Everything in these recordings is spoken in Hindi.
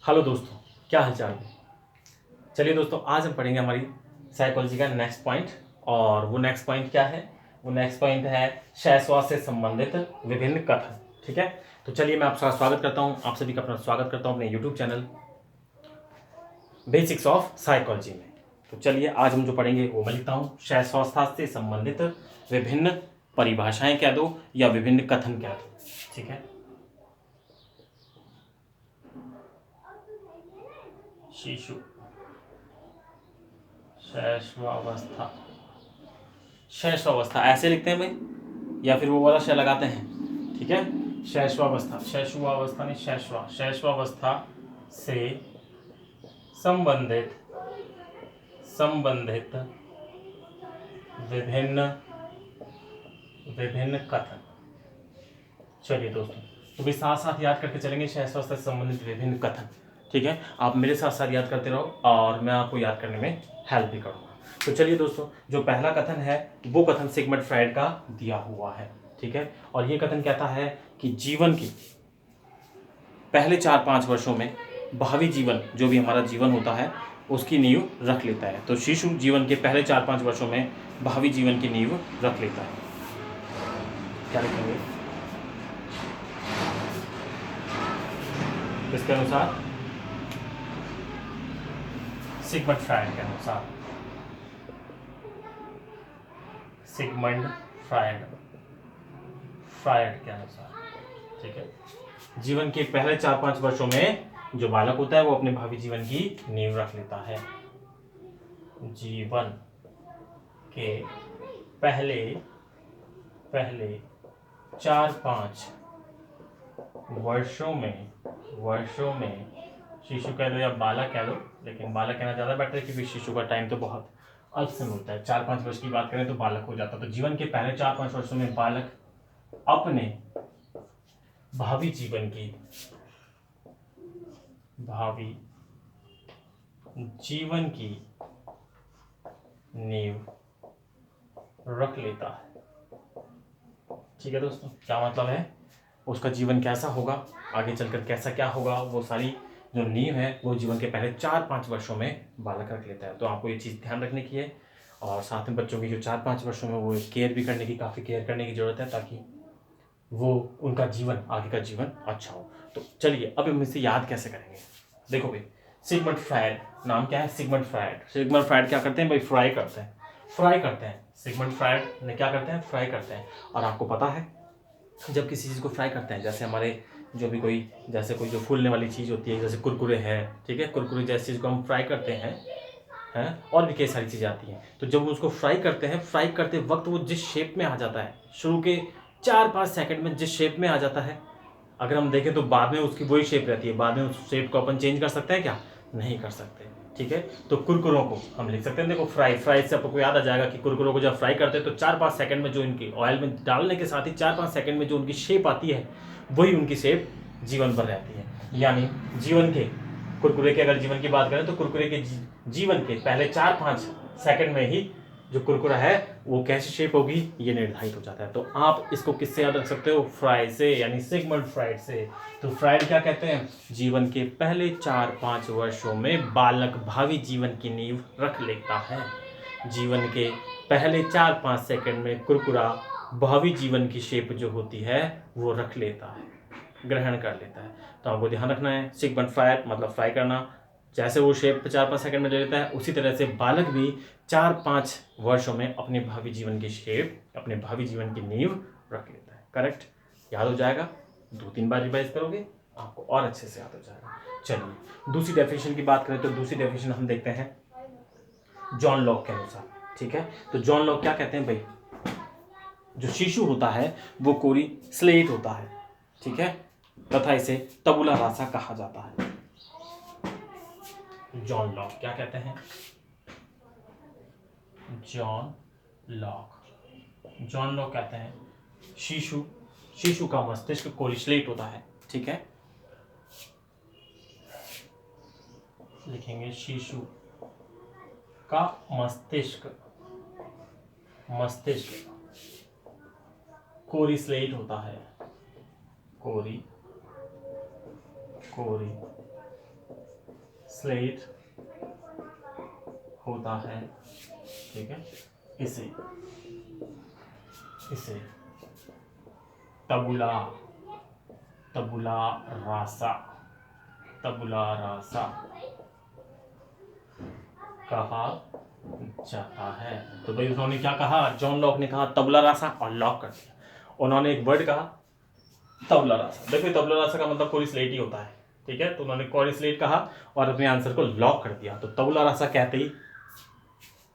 हेलो दोस्तों, क्या हालचाल है। चलिए दोस्तों, आज हम पढ़ेंगे हमारी साइकोलॉजी का नेक्स्ट पॉइंट। और वो नेक्स्ट पॉइंट क्या है? वो नेक्स्ट पॉइंट है शहसवास से संबंधित विभिन्न कथन। ठीक है, तो चलिए मैं आपका स्वागत करता हूँ, आप सभी का अपना स्वागत करता हूँ अपने YouTube channel basics of psychology में। तो चलिए आज हम जो पढ़ेंगे वो मैं लिखता हूँ, शहस्वास्थ्य से संबंधित विभिन्न परिभाषाएं कह दो या विभिन्न कथन कह दो। ठीक है, शिशु शैशवावस्था, शैशवावस्था ऐसे लिखते हैं भाई, या फिर वो वाला शय लगाते हैं। ठीक है, शैशवावस्था, शैशवावस्था नहीं, शैशवावस्था से संबंधित संबंधित विभिन्न विभिन्न कथन। चलिए दोस्तों, तो भी साथ साथ याद करके चलेंगे शैशवावस्था से संबंधित विभिन्न कथन। ठीक है, आप मेरे साथ साथ याद करते रहो और मैं आपको याद करने में हेल्प भी करूँगा। तो चलिए दोस्तों, जो पहला कथन है वो कथन सिगमंड फ्रायड का दिया हुआ है। ठीक है, और ये कथन कहता है कि जीवन की पहले 4-5 वर्षों में भावी जीवन, जो भी हमारा जीवन होता है, उसकी नींव रख लेता है। तो शिशु जीवन के पहले 4-5 वर्षों में भावी जीवन की नींव रख लेता है। क्या लिखेंगे इसके अनुसार? सिगमंड फ्रायड के अनुसार, सिगमंड फ्रायड फ्रायड के अनुसार। ठीक है, जीवन के पहले 4-5 वर्षों में जो बालक होता है वो अपने भावी जीवन की नींव रख लेता है। जीवन के पहले पहले 4-5 वर्षों में शिशु कह दो या बालक कह दो, लेकिन बालक कहना ज़्यादा बेटर है क्योंकि शिशु का टाइम तो बहुत अल्प समय होता है। 4-5 वर्ष की बात करें तो बालक हो जाता है। तो जीवन के पहले 4-5 वर्षों में बालक अपने भावी जीवन की नींव रख लेता है। ठीक है दोस्तों, क्या मतलब है, उसका जीवन कैसा होगा, आगे चलकर कैसा क्या होगा, वो सारी जो नींव है वो जीवन के पहले 4-5 वर्षों में बालक रख लेता है। तो आपको ये चीज़ ध्यान रखने की है और साथ में बच्चों की जो 4-5 वर्षों में वो केयर भी करने की, काफ़ी केयर करने की ज़रूरत है ताकि वो उनका जीवन, आगे का जीवन अच्छा हो। तो चलिए अब हम इसे याद कैसे करेंगे। देखो भाई, सिगमंड फ्रायड, नाम क्या है? Sigmund Freud. सिगमंड फ्रायड क्या करते हैं भाई? फ्राई करते हैं। सिगमंड फ्रायड ने क्या करते हैं? फ्राई करते हैं। और आपको पता है, जब किसी चीज़ को फ्राई करते हैं, जैसे हमारे जो भी कोई, जैसे कोई जो फूलने वाली चीज़ होती है, जैसे कुरकुरे है, ठीक है, कुरकुरे जैसी चीज़ को हम फ्राई करते हैं और भी कई सारी चीज़ें आती हैं। तो जब उसको फ्राई करते हैं, फ्राई करते वक्त वो जिस शेप में आ जाता है, शुरू के 4-5 सेकंड में जिस शेप में आ जाता है, अगर हम देखें तो बाद में उसकी वही शेप रहती है। बाद में उस शेप को अपन चेंज कर सकते हैं क्या? नहीं कर सकते। ठीक है, तो कुरकुरों को हम लिख सकते हैं, देखो फ्राई से आपको याद आ जाएगा कि कुरकुरों को जब फ्राई करते हैं तो 4-5 सेकंड में जो इनकी ऑयल में डालने के साथ ही 4-5 सेकंड में जो उनकी शेप आती है, वही उनकी शेप जीवन भर रहती है। यानी जीवन के कुरकुरे के अगर जीवन की बात करें तो कुरकुरे के जीवन के पहले 4-5 सेकंड में ही जो कुरकुरा है वो कैसी शेप होगी ये निर्धारित हो जाता है। तो आप इसको किससे याद रख सकते हो? फ्राई से, यानी सिगमंड फ्रायड से। तो फ्रायड क्या कहते हैं? जीवन के पहले 4-5 वर्षों में बालक भावी जीवन की नींव रख लेता है। जीवन के पहले 4-5 सेकंड में कुरकुरा भावी जीवन की शेप जो होती है वो रख लेता है, ग्रहण कर लेता है। तो आपको ध्यान रखना है, सिगमंड फ्रायड मतलब फ्राई करना, जैसे वो शेप 4-5 सेकंड में ले लेता है, उसी तरह से बालक भी 4-5 वर्षों में अपने भावी जीवन की शेप, अपने भावी जीवन की नींव रख लेता है। करेक्ट, याद हो जाएगा, 2-3 बार रिवाइज करोगे आपको और अच्छे से याद हो जाएगा। चलिए दूसरी डेफिनेशन की बात करें तो दूसरी डेफिनेशन हम देखते हैं जॉन लॉक के अनुसार। ठीक है, तो जॉन लॉक क्या कहते हैं भाई? जो शिशु होता है वो कोरी स्लेट होता है, ठीक है, तथा इसे तबुला रासा कहा जाता है। जॉन लॉक क्या कहते हैं? जॉन लॉक कहते हैं शिशु का मस्तिष्क कोरिस्लेट होता है। ठीक है, लिखेंगे शिशु का मस्तिष्क कोरिस्लेट होता है। कोरी स्लेट होता है, ठीक है। इसे तबुला तबुला रासा कहा जाता है। तो भाई उन्होंने क्या कहा, जॉन लॉक ने कहा तबला रासा और लॉक कर दिया। उन्होंने एक वर्ड कहा तबला रासा। देखो तबला रासा का मतलब कोरी स्लेट ही होता है, ठीक है। तो उन्होंने कोरी स्लेट कहा और अपने आंसर को लॉक कर दिया। तो तबला रासा कहते ही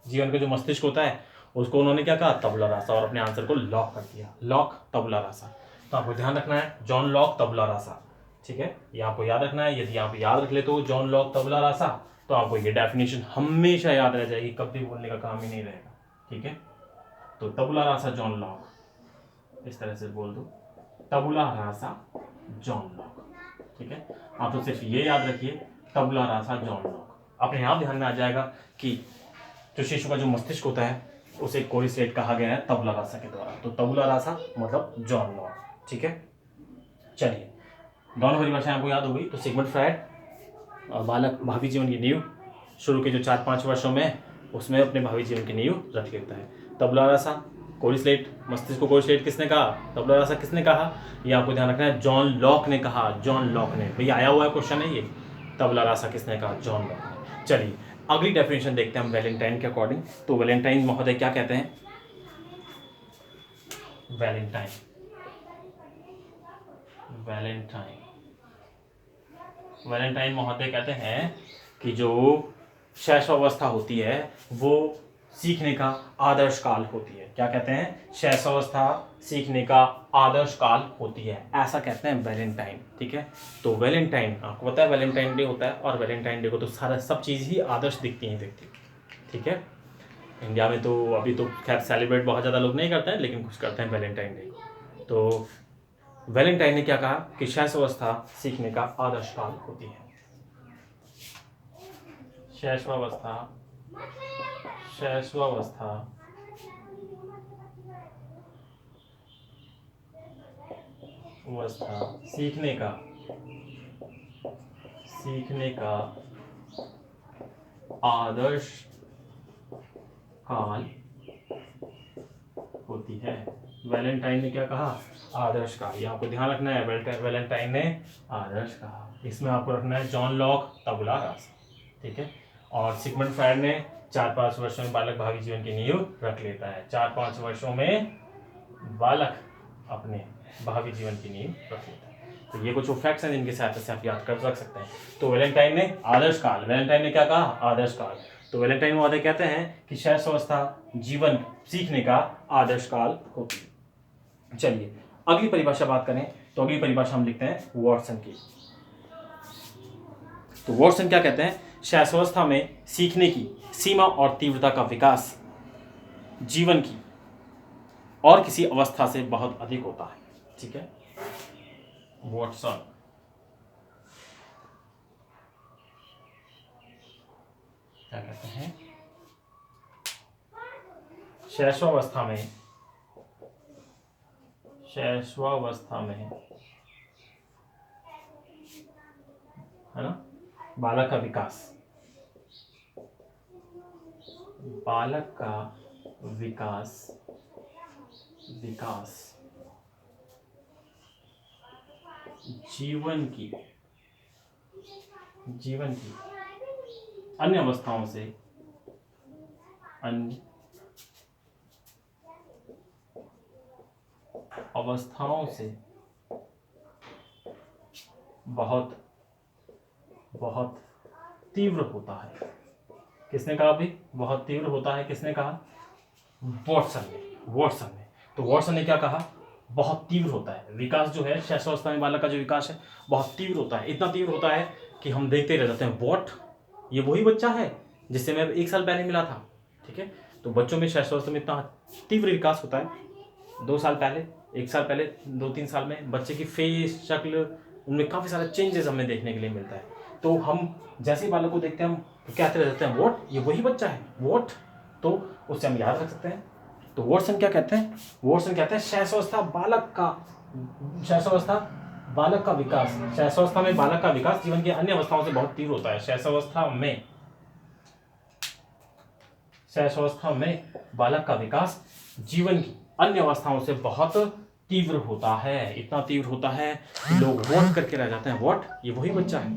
जीवन का जो मस्तिष्क होता है उसको उन्होंने क्या कहा, तबला रासा, और अपने आंसर को लॉक कर दिया। लॉक तबला रासा। तो आपको ध्यान रखना है जॉन लॉक तबला रासा, ठीक है। ये आपको याद रखना है। यदि आप याद रख ले तो जॉन लॉक तबला रासा, तो आपको ये डेफिनेशन हमेशा याद रह जाएगी, कभी बोलने का काम ही नहीं रहेगा, ठीक है। तो तबला रासा जॉन लॉक, इस तरह से बोल दो, तबला रासा जॉन लॉक, ठीक है। आप तो सिर्फ ये याद रखिए तबला रासा जॉन लॉक। अपने आप ध्यान में आ जाएगा कि जो शिशु का जो मस्तिष्क होता है उसे कोरी स्लेट कहा गया है तबला रासा के द्वारा। तो तबला रासा मतलब जॉन लॉक, ठीक है। चलिए दोनों परिभाषाएं आपको याद हो गई। तो सिगमंड फ्रायड और बालक भावी जीवन की नींव शुरू के जो 4-5 वर्षों में उसमें अपने भावी जीवन की नींव रख लेता है। तबला रासा कोरी स्लेट, मस्तिष्क को कोरी स्लेट किसने कहा, तबला रासा किसने कहा, ये आपको ध्यान रखना है, जॉन लॉक ने कहा। जॉन लॉक ने, भैया आया हुआ है क्वेश्चन है ये, तबला रासा किसने कहा, जॉन लॉक ने। चलिए अगली डेफिनेशन देखते हैं हम वैलेंटाइन के अकॉर्डिंग। तो वैलेंटाइन महोदय क्या कहते हैं, वैलेंटाइन महोदय कहते हैं कि जो शैशवावस्था होती है वो सीखने का आदर्श काल होती है। क्या कहते हैं, शैशवावस्था सीखने का आदर्श काल होती है, ऐसा कहते हैं वैलेंटाइन, ठीक है। तो वैलेंटाइन, आपको पता है वैलेंटाइन डे होता है, और वैलेंटाइन डे को तो सब चीज़ ही आदर्श दिखती है, ठीक है। इंडिया में तो अभी तो खैर सेलिब्रेट बहुत ज़्यादा लोग नहीं करते हैं, लेकिन कुछ करते हैं वैलेंटाइन डे। तो वैलेंटाइन ने क्या कहा कि शैशवावस्था सीखने का आदर्श काल होती है। शैशवावस्था सीखने का आदर्श काल होती है। वैलेंटाइन ने क्या कहा, आदर्श काल। ये आपको ध्यान रखना है, वैलेंटाइन ने आदर्श कहा। इसमें आपको रखना है जॉन लॉक तबला रासा, ठीक है। और सिगमंड फ्रायड ने 4-5 वर्षों में बालक भावी जीवन की नींव रख लेता है। 4-5 वर्षों में बालक अपने भावी जीवन की नींव रख लेता है। तो ये कुछ फैक्ट्स हैं जिनकी सहायता से आप याद कर रख सकते हैं। तो वैलेंटाइन ने आदर्श काल, वैलेंटाइन ने क्या कहा, आदर्श काल। तो वैलेंटाइन महोदय कहते हैं कि शैशवावस्था जीवन सीखने का आदर्श काल होती है। चलिए अगली परिभाषा बात करें, तो अगली परिभाषा हम लिखते हैं वॉटसन की। तो वॉटसन क्या कहते हैं, शैशवावस्था में सीखने की सीमा और तीव्रता का विकास जीवन की और किसी अवस्था से बहुत अधिक होता है, ठीक है। वॉटसन क्या कहते हैं, शैशवावस्था में है ना, बालक का विकास जीवन की अन्य अवस्थाओं से बहुत तीव्र होता है। किसने कहा अभी, बहुत तीव्र होता है, किसने कहा, वॉटसन ने। तो वॉटसन ने क्या कहा, बहुत तीव्र होता है विकास जो है, शैशवावस्था में बालक का जो विकास है बहुत तीव्र होता है। इतना तीव्र होता है कि हम देखते रह जाते हैं, व्हाट, ये वही बच्चा है जिससे मैं 1 साल पहले मिला था, ठीक है। तो बच्चों में शैशवावस्था में इतना तीव्र विकास होता है, 2 साल पहले, 1 साल पहले, 2-3 साल में बच्चे की फेस, शक्ल, उनमें काफ़ी सारे चेंजेस हमें देखने के लिए मिलता है। तो हम जैसे ही बालक को देखते हैं हम कहते रह जाते हैं, व्हाट, ये वही बच्चा है, व्हाट। तो उससे हम याद रख सकते हैं। तो वॉटसन क्या कहते हैं, वॉटसन कहते हैं शैशवावस्था बालक का विकास, शैशवावस्था में बालक का विकास जीवन की अन्य अवस्थाओं से बहुत तीव्र होता है। शैशवावस्था में बालक का विकास जीवन की अन्य अवस्थाओं से बहुत तीव्र होता है। इतना तीव्र होता है कि लोग वॉट करके रह जाते हैं। वॉट? ये वही बच्चा है।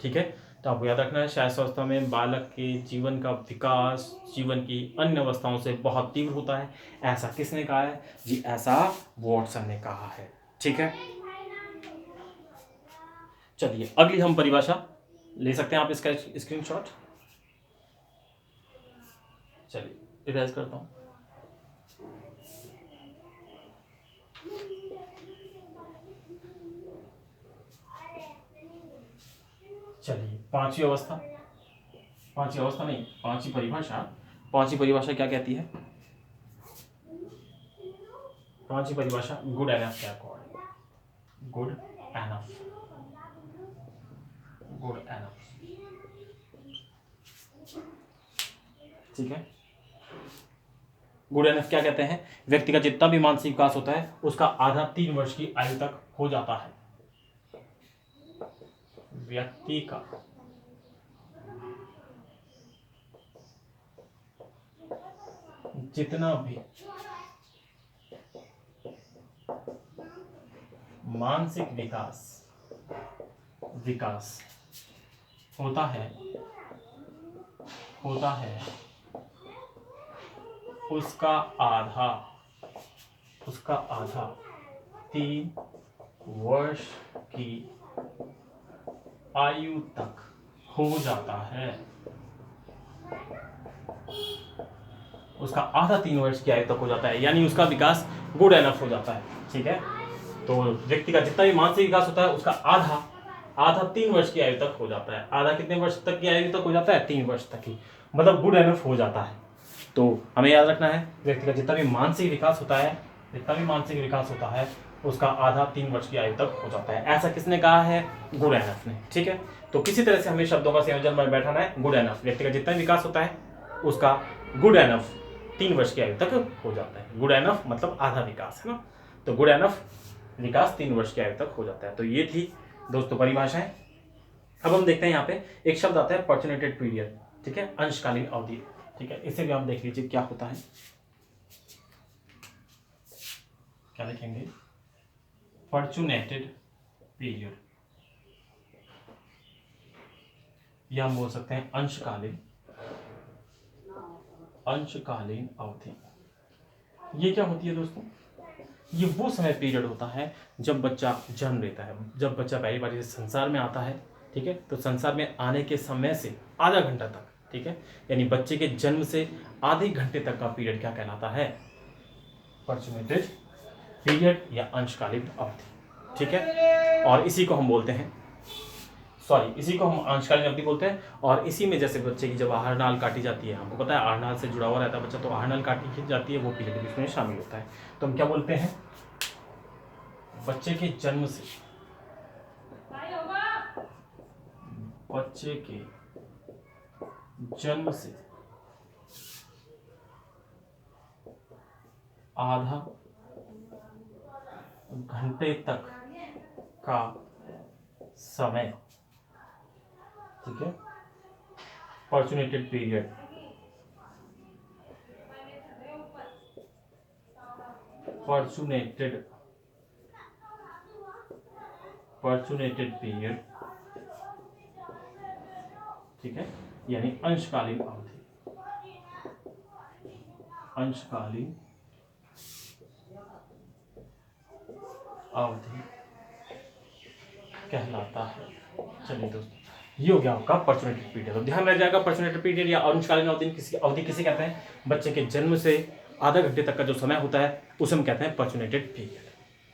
ठीक है, तो आपको याद रखना है शैशवावस्था में बालक के जीवन का विकास जीवन की अन्य अवस्थाओं से बहुत तीव्र होता है। ऐसा किसने कहा है जी? ऐसा वॉटसन ने कहा है। ठीक है, चलिए अगली हम परिभाषा ले सकते हैं, आप इसका स्क्रीनशॉट। चलिए इरेज करता हूं। चलिए पांचवी अवस्था नहीं, पांचवी परिभाषा क्या कहती है? पांचवी परिभाषा गुड एनफ क्या कॉल्ड? Good enough. ठीक है, गुड एनफ क्या कहते हैं? व्यक्ति का जितना भी मानसिक विकास होता है उसका आधा 3 वर्ष की आयु तक हो जाता है। व्यक्ति का जितना भी मानसिक विकास होता है उसका आधा 3 वर्ष की आयु तक हो जाता है। उसका आधा 3 वर्ष की आयु तक हो जाता है, यानी उसका विकास गुड एनफ हो जाता है। ठीक है, तो व्यक्ति का जितना भी मानसिक विकास होता है उसका आधा 3 वर्ष की आयु तक हो जाता है। आधा कितने वर्ष तक की आयु तक हो जाता है? 3 वर्ष तक की, मतलब गुड एनफ हो जाता है। तो हमें याद रखना है व्यक्ति का जितना भी मानसिक विकास होता है उसका आधा 3 वर्ष की आयु तक हो जाता है। ऐसा किसने कहा है? गुड एनफ ने। ठीक है, तो किसी तरह से हमें शब्दों का संयोजन में बैठाना है। गुड एनफ, व्यक्ति का जितना विकास होता है उसका गुड एनफ 3 वर्ष की आयु तक हो जाता है। गुड एनफ मतलब आधा विकास, है ना? तो गुड एनफ विकास 3 वर्ष की आयु तक हो जाता है। तो ये थी दोस्तों परिभाषाएं। अब हम देखते हैं यहाँ पे एक शब्द आता है पर्चुनेटेड पीरियड। ठीक है, अंशकालीन अवधि। ठीक है, इसे भी आप देख लीजिए क्या होता है। क्या लिखेंगे? पर्चुनेटेड पीरियड, या हम बोल सकते हैं अंशकालीन अवधि। ये क्या होती है दोस्तों? ये वो समय पीरियड होता है जब बच्चा जन्म लेता है, जब बच्चा पहली बार इस संसार में आता है। ठीक है, तो संसार में आने के समय से आधा घंटा तक, ठीक है, यानी बच्चे के जन्म से आधे घंटे तक का पीरियड क्या कहलाता है? पर्चुनेटेड पीरियड या अंशकालीन अवधि। ठीक है, और इसी को हम अंशकालीन अवधि बोलते हैं। और इसी में जैसे बच्चे की जब आहरनाल काटी जाती है, हमको पता है आहरनाल से जुड़ा हुआ रहता है बच्चा, तो आहरनाल काटी खींच जाती है, वो पीरियड इसमें शामिल होता है। तो हम क्या बोलते हैं? बच्चे के जन्म से आधा घंटे तक का समय, ठीक है, पर्चुनेटेड पीरियड ठीक है, यानी अंशकालीन अवधि कहलाता है। चलिए दोस्तों, ये हो गया आपका पर्चुनेटेड पीरियड। तो ध्यान रह जाएगा पर्चुनेटेड पीरियड या अंशकालीन अवधि किसे कहते हैं? बच्चे के जन्म से आधा घंटे तक का जो समय होता है उसे हम कहते हैं पर्चुनेटेड पीरियड।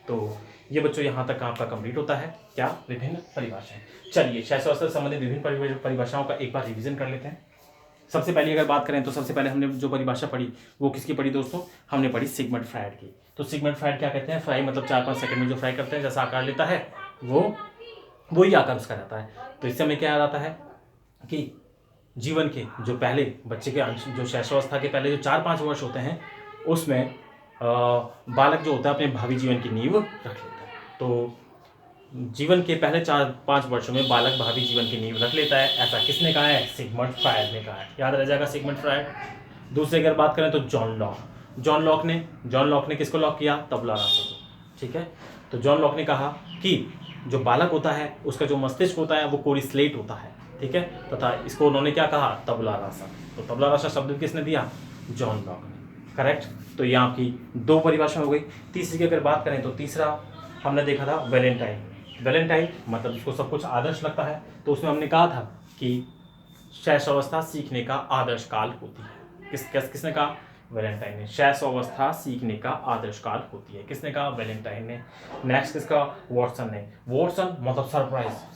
तो ये बच्चों यहाँ तक आपका कंप्लीट होता है क्या? विभिन्न परिभाषाएं। चलिए शैशवावस्था से संबंधित विभिन्न परिभाषाओं का एक बार रिवीजन कर लेते हैं। सबसे पहले अगर बात करें तो सबसे पहले हमने जो परिभाषा पढ़ी वो किसकी पढ़ी दोस्तों? हमने पढ़ी सिगमंड फ्रायड की। तो सिगमंड फ्रायड क्या कहते हैं? फ्राई मतलब 4-5 सेकंड में जो फ्राई करते हैं, जैसा आकार लेता है वो ही आकार उसका रहता है। तो इससे हमें क्या याद आता है कि जीवन के जो पहले बच्चे के जो शैशवावस्था के पहले जो 4-5 वर्ष होते हैं उसमें बालक जो होता है अपने भावी जीवन की नींव रख लेता है। तो जीवन के पहले 4-5 वर्षों में बालक भावी जीवन की नींव रख लेता है, ऐसा किसने कहा है? सिगमंड फ्रायड ने कहा है। याद रह जाएगा सिगमंड फ्रायड। दूसरे अगर बात करें तो जॉन लॉक ने किसको लॉक किया? तबला रासा को। ठीक है, तो जॉन लॉक ने कहा कि जो बालक होता है उसका जो मस्तिष्क होता है वो कोरी स्लेट होता है। ठीक है, तथा इसको उन्होंने क्या कहा? तबला रासा। तो तबला रासा शब्द किसने दिया? जॉन लॉक ने। करेक्ट। तो ये आपकी 2 परिभाषा हो गई। तीसरी की अगर बात करें तो तीसरा हमने देखा था वैलेंटाइन मतलब उसको सब कुछ आदर्श लगता है, तो उसमें हमने कहा था कि शैशवावस्था सीखने का आदर्श काल होती है। किसने कहा? वैलेंटाइन ने। शैशवावस्था सीखने का आदर्श काल होती है, किसने कहा? वैलेंटाइन ने। नेक्स्ट किसका? वॉटसन ने। वॉटसन मतलब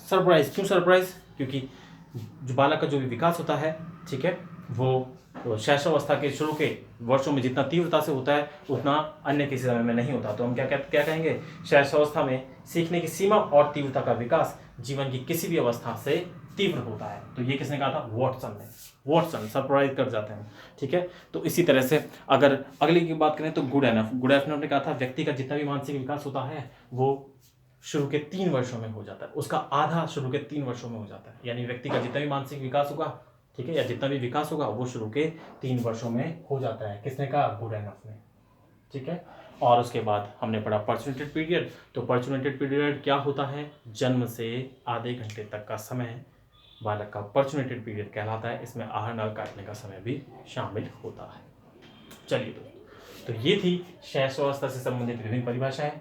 सरप्राइज। क्यों सरप्राइज? क्योंकि जो बालक का जो भी विकास होता है, ठीक है, वो शैशवावस्था के शुरू के वर्षों में जितना तीव्रता से होता है उतना अन्य किसी समय में नहीं होता। तो हम क्या कहेंगे? शैशवावस्था में सीखने की सीमा और तीव्रता का विकास जीवन की किसी भी अवस्था से तीव्र होता है। तो ये किसने कहा था? वॉटसन ने। वॉटसन सरप्राइज कर जाते हैं। ठीक है, तो इसी तरह से अगर अगली की बात करें तो गुडएनफ ने कहा था व्यक्ति का जितना भी मानसिक विकास होता है वो शुरू के 3 वर्षों में हो जाता है, उसका आधा शुरू के 3 वर्षों में हो जाता है। यानी व्यक्ति का जितना भी मानसिक विकास होगा, ठीक है, या जितना भी विकास होगा वो शुरू के 3 वर्षों में हो जाता है। किसने कहा? गुडएनफ ने। ठीक है, और उसके बाद हमने पढ़ा पर्चुनेटेड पीरियड। तो पर्चुनेटेड पीरियड क्या होता है? जन्म से आधे घंटे तक का समय बालक का पर्चुनेटेड पीरियड कहलाता है। इसमें आहार नाल काटने का समय भी शामिल होता है। चलिए दोस्तों, तो ये थी शैशवावस्था से संबंधित विभिन्न परिभाषाएं।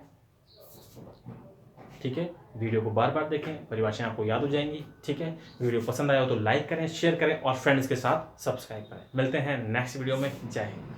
ठीक है, वीडियो को बार बार देखें, परिभाषाएं आपको याद हो जाएंगी। ठीक है, वीडियो पसंद आया हो तो लाइक करें, शेयर करें और फ्रेंड्स के साथ सब्सक्राइब करें। मिलते हैं नेक्स्ट वीडियो में। जय हिंद।